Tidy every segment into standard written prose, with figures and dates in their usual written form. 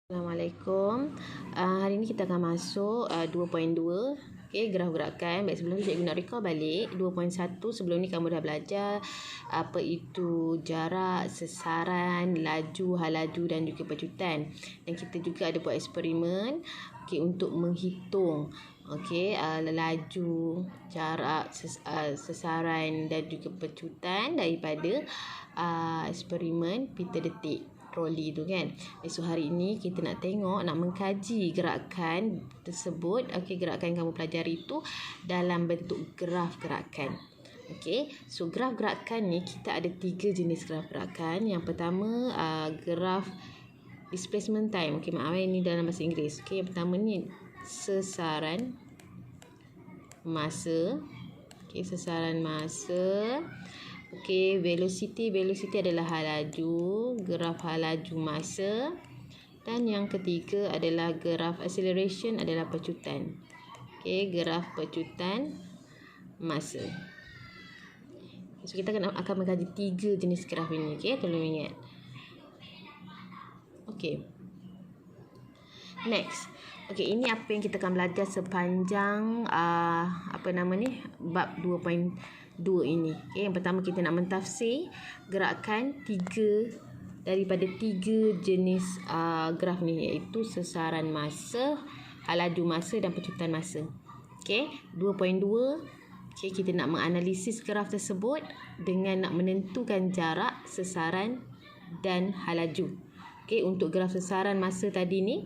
Assalamualaikum. Hari ni kita akan masuk 2.2. Okay, graf gerakan. Baik, sebelum tu cikgu nak recall balik 2.1. Sebelum ni kamu dah belajar apa itu jarak, sesaran, laju, halaju dan juga pecutan. Dan kita juga ada buat eksperimen untuk menghitung laju, jarak, sesaran dan juga pecutan daripada eksperimen Peter detik troli tu kan. So hari ini kita nak tengok, nak mengkaji gerakan tersebut. Gerakan yang kamu pelajari itu dalam bentuk graf gerakan. So graf gerakan ni kita ada 3 jenis graf gerakan. Yang pertama graf displacement time. Maaf ini dalam bahasa Inggeris. Yang pertama ni sesaran masa. Sesaran masa. Velocity adalah halaju, graf halaju masa. Dan yang ketiga adalah graf acceleration adalah pecutan. Graf pecutan masa. So kita akan mengkaji 3 jenis graf ini. Tolong ingat. Next. Ini apa yang kita akan belajar sepanjang bab 2.2 ini. Yang pertama kita nak mentafsir gerakan daripada 3 jenis graf ni, iaitu sesaran masa, halaju masa dan pecutan masa. 2.2 kita nak menganalisis graf tersebut dengan nak menentukan jarak, sesaran dan halaju. Untuk graf sesaran masa tadi ni,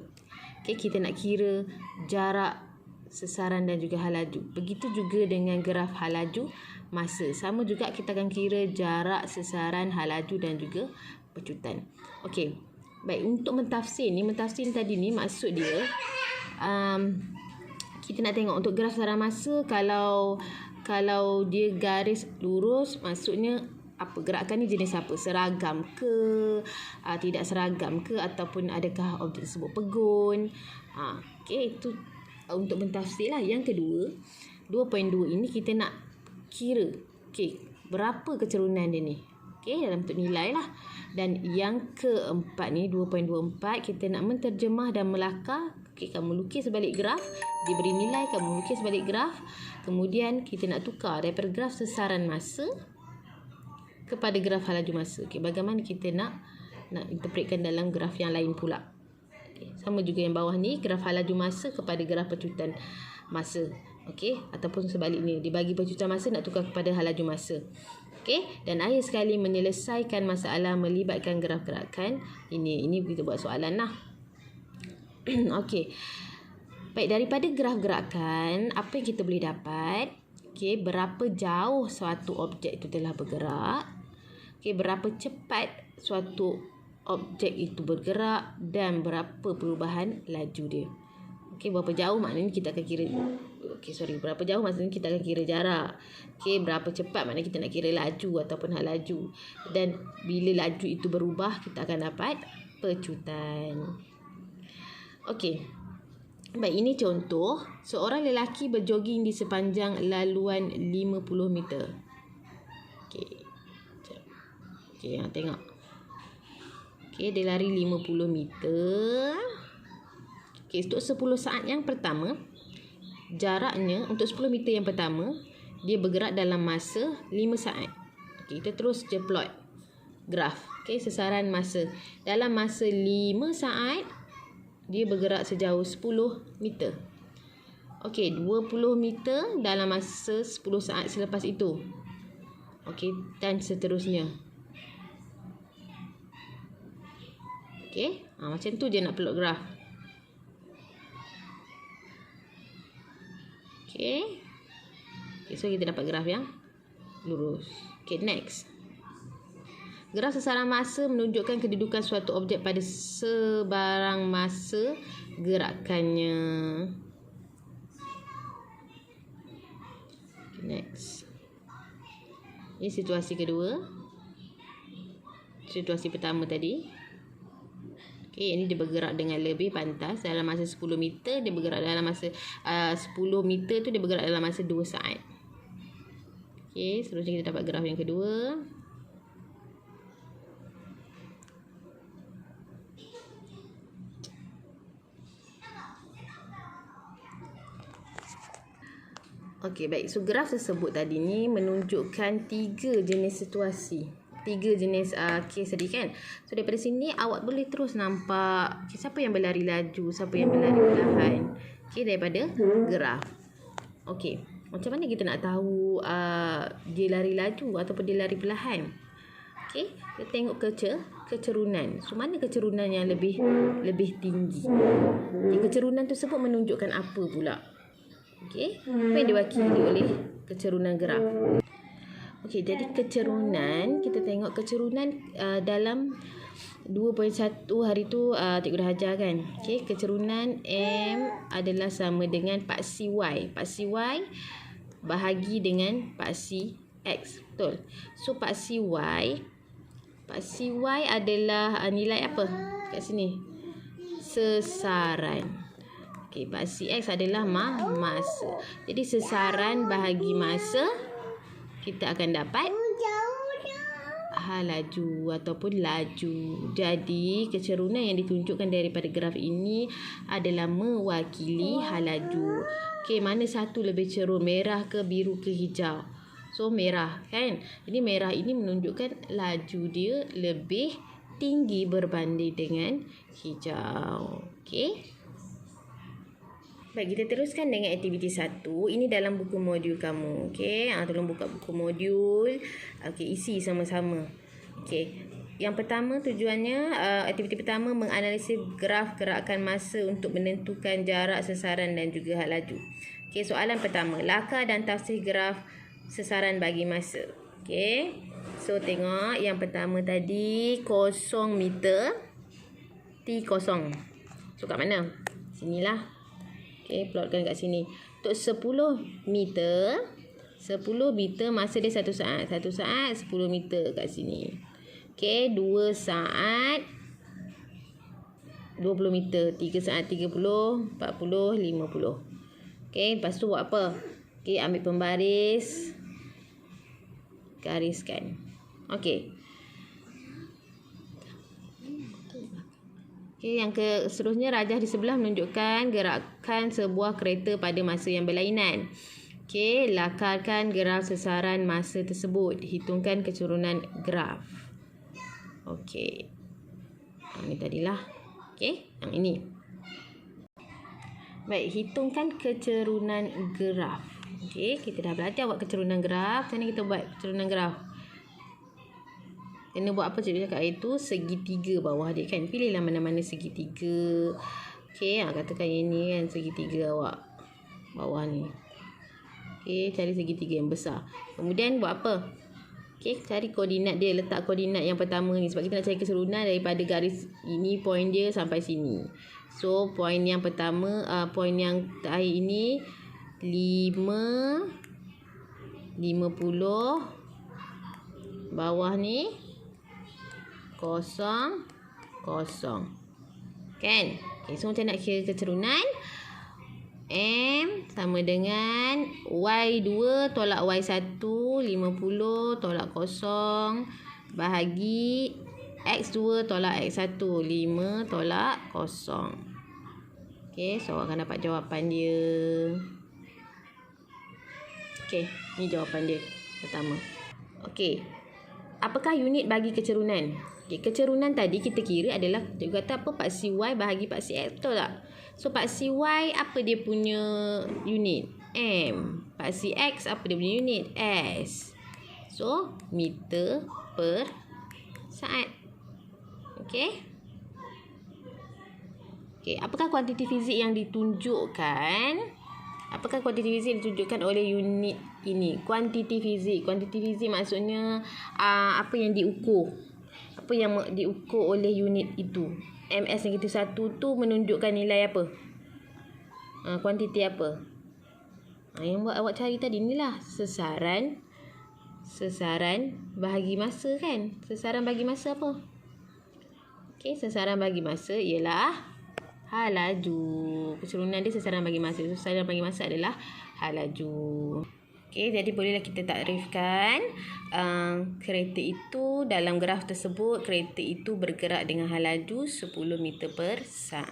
kita nak kira jarak, sesaran dan juga halaju. Begitu juga dengan graf halaju masa. Sama juga kita akan kira jarak, sesaran, halaju dan juga pecutan. Baik, untuk mentafsir ni tadi ni maksud dia kita nak tengok untuk graf sesaran masa, kalau dia garis lurus, maksudnya apa gerakan ni jenis apa? Seragam ke? Tidak seragam ke? Ataupun adakah objek tersebut pegun? Itu untuk mentafsir lah. Yang kedua, 2.2 ini kita nak kira berapa kecerunan dia ni. Dalam bentuk nilai lah. Dan yang keempat ni 2.24 kita nak menterjemah dan melakar. Kamu lukis balik graf, diberi nilai, kamu lukis balik graf. Kemudian kita nak tukar daripada graf sesaran masa kepada graf halaju masa. Bagaimana kita nak interpretkan dalam graf yang lain pula. Sama juga yang bawah ni, graf halaju masa kepada graf pecutan masa. Ataupun sebaliknya, dibagi pecutan masa nak tukar kepada halaju masa. Dan akhir sekali menyelesaikan masalah melibatkan graf gerakan. Ini kita buat soalan lah. Baik, daripada graf gerakan, apa yang kita boleh dapat? Berapa jauh suatu objek itu telah bergerak. Berapa cepat suatu objek itu bergerak dan berapa perubahan laju dia. Berapa jauh maknanya kita akan kira berapa jauh maksudnya kita akan kira jarak. Berapa cepat maknanya kita nak kira laju ataupun halaju. Dan bila laju itu berubah, kita akan dapat pecutan. Baik, ini contoh. Seorang lelaki berjoging di sepanjang laluan 50 meter. Tengok. Dia lari 50 meter. Untuk 10 saat yang pertama, jaraknya untuk 10 meter yang pertama, dia bergerak dalam masa 5 saat. Kita terus je plot graf. Sesaran masa. Dalam masa 5 saat, dia bergerak sejauh 10 meter. 20 meter dalam masa 10 saat selepas itu. Dan seterusnya. Macam tu je nak plot graf. So kita dapat graf yang lurus. Next. Graf sesaran masa menunjukkan kedudukan suatu objek pada sebarang masa gerakannya. Next. Ini situasi kedua. Situasi pertama tadi. Ini dia bergerak dengan lebih pantas. Dalam masa 10 meter, dia bergerak dalam masa 10 meter tu dia bergerak dalam masa 2 saat. Seterusnya kita dapat graf yang kedua. Okey, baik. So, graf tersebut tadi ni menunjukkan 3 jenis situasi. 3 jenis kes tadi kan. So, daripada sini awak boleh terus nampak siapa yang berlari laju, siapa yang berlari perlahan. Okey, daripada graf. Okey, macam mana kita nak tahu dia lari laju ataupun dia lari perlahan? Okey, kita tengok kecerunan. So, mana kecerunan yang lebih tinggi? Okay, kecerunan tersebut menunjukkan apa pula? Okey, apa yang diwakili oleh kecerunan graf? Okey, jadi kecerunan, kita tengok kecerunan dalam 2.1 hari tu cikgu dah ajar kan. Okey, kecerunan M adalah sama dengan paksi Y. Paksi Y bahagi dengan paksi X. Betul. So, paksi Y adalah nilai apa kat sini? Sesaran. Okey, paksi X adalah masa. Jadi sesaran bahagi masa, kita akan dapat laju ataupun laju. Jadi kecerunan yang ditunjukkan daripada graf ini adalah mewakili laju. Okey, mana satu lebih cerun, merah ke biru ke hijau? So, merah kan. Jadi merah ini menunjukkan laju dia lebih tinggi berbanding dengan hijau. Okey. Baik, kita teruskan dengan aktiviti 1. Ini dalam buku modul kamu. Okey, tolong buka buku modul. Okey, isi sama-sama. Okey. Yang pertama tujuannya, aktiviti pertama menganalisis graf gerakan masa untuk menentukan jarak sesaran dan juga laju. Okey, soalan pertama, laka dan tafsir graf sesaran bagi masa. Okey. So, tengok yang pertama tadi 0 meter T0. So, kat mana? Sinilah. Okay, plotkan kat sini. Untuk 10 meter masa dia 1 saat. 1 saat 10 meter kat sini. Okay, 2 saat 20 meter. 3 saat 30, 40, 50. Okay, lepas tu buat apa? Okay, ambil pembaris. Gariskan. Okay. Okay, yang seterusnya rajah di sebelah menunjukkan gerakan sebuah kereta pada masa yang berlainan. Okay, lakarkan graf sesaran masa tersebut. Hitungkan kecerunan graf. Okay. Ini tadilah. Okay, yang ini. Baik, hitungkan kecerunan graf. Okay, kita dah belajar buat kecerunan graf. Macam mana kita buat kecerunan graf? Kena buat apa cikgu cakap itu? Segitiga bawah dia kan. Pilihlah mana-mana segitiga. Okey, katakan ini kan segitiga awak. Bawah ni. Okey, cari segitiga yang besar. Kemudian buat apa? Okey, cari koordinat dia. Letak koordinat yang pertama ni. Sebab kita nak cari kecerunan daripada garis ini, poin dia sampai sini. So, poin yang pertama, poin yang terakhir ini 50. Bawah ni 0. Kan? Okay, so macam nak kira kecerunan? M sama dengan Y2 tolak Y1, 50 tolak 0 bahagi X2 tolak X1, 5 tolak 0. Okay, so awak akan dapat jawapan dia. Okay, ni jawapan dia pertama. Okay, apakah unit bagi kecerunan? Okay, kecerunan tadi kita kira adalah, dia kata apa? Paksi Y bahagi paksi X. Betul tak? So, paksi Y apa dia punya unit? M. Paksi X apa dia punya unit? S. So, meter per saat. Okay. Okay, apakah kuantiti fizik yang ditunjukkan? Apakah kuantiti fizik ditunjukkan oleh unit ini? Kuantiti fizik. Kuantiti fizik maksudnya apa yang diukur. Apa yang diukur oleh unit itu. MS-1 tu menunjukkan nilai apa? Kuantiti apa? Yang buat awak cari tadi ni lah. Sesaran bahagi masa kan? Sesaran bagi masa apa? Okay, sesaran bagi masa ialah laju. Kecerunan dia sesaran bagi masa. Sesaran bagi masa adalah laju. Okey, jadi bolehlah kita takrifkan kereta itu dalam graf tersebut, kereta itu bergerak dengan laju 10 meter per saat.